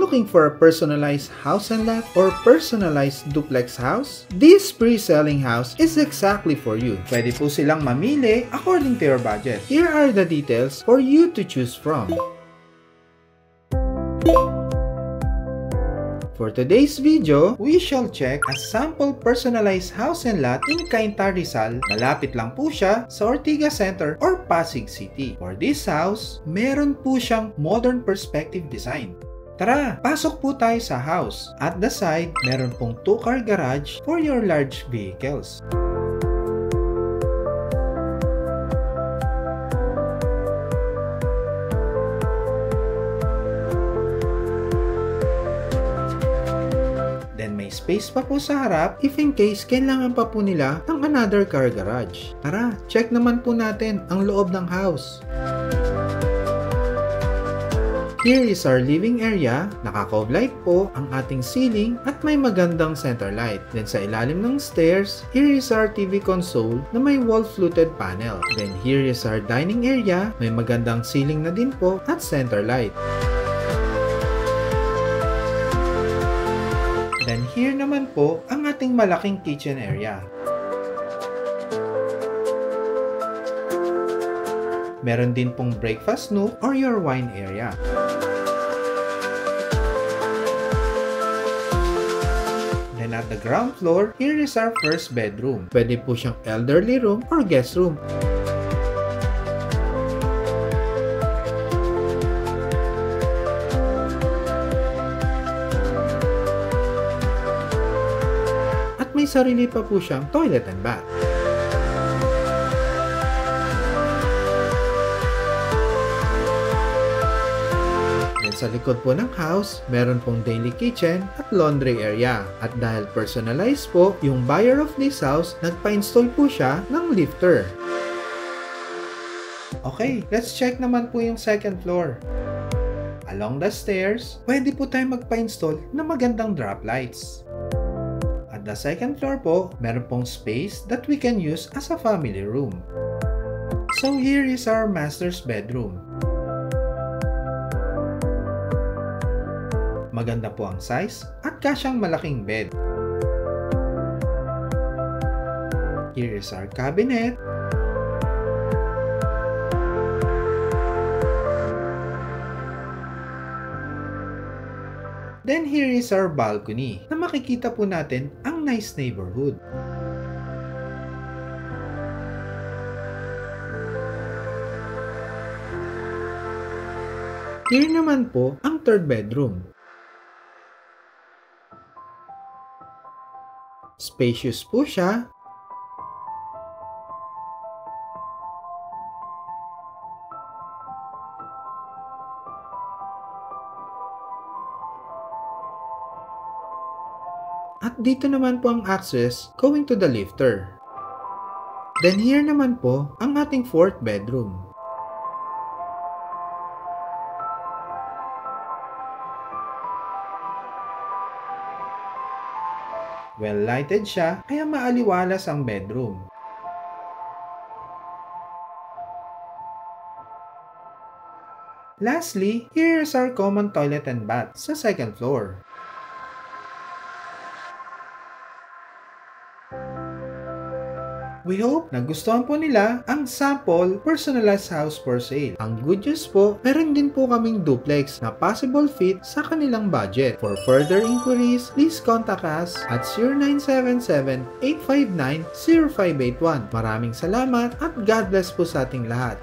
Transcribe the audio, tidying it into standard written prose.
looking for a personalized house and lot or personalized duplex house? This pre-selling house is exactly for you. Pwede po silang mamili according to your budget. Here are the details for you to choose from. For today's video, we shall check a sample personalized house and lot in Cainta, Rizal. Malapit lang po siya sa Ortigas Center or Pasig City. For this house, meron po siyang modern perspective design. Tara, pasok po tayo sa house. At the side, meron pong 2-car garage for your large vehicles. Then may space pa po sa harap if in case kailangan pa po nila ng another car garage. Tara, check naman po natin ang loob ng house. Here is our living area. Naka-cove light po ang ating ceiling at may magandang center light. Then sa ilalim ng stairs, here is our TV console na may wall-fluted panel. Then here is our dining area. May magandang ceiling na din po at center light. Then here naman po ang ating malaking kitchen area. Meron din pong breakfast nook or your wine area. Then at the ground floor, here is our first bedroom. Pwede po siyang elderly room or guest room. May sarili pa po siyang toilet and bath. Then sa likod po ng house, meron pong daily kitchen at laundry area. At dahil personalized po, yung buyer of this house, nagpa-install po siya ng lifter. Okay, let's check naman po yung second floor. Along the stairs, pwede po tayo magpa-install ng magandang drop lights. The second floor po, meron pong space that we can use as a family room. So here is our master's bedroom. Maganda po ang size at kasyang malaking bed. Here is our cabinet. Then here is our balcony na makikita po natin ang nice neighborhood. Here naman po ang third bedroom. Spacious po siya. At dito naman po ang access going to the lifter. Then here naman po ang ating fourth bedroom. Well lighted siya kaya maaliwalas ang bedroom. Lastly, here is our common toilet and bath sa second floor. We hope nagustuhan po nila ang sample personalized house for sale. Ang good news po, meron din po kaming duplex na possible fit sa kanilang budget. For further inquiries, please contact us at 0977-859-0581. Maraming salamat at God bless po sa ating lahat.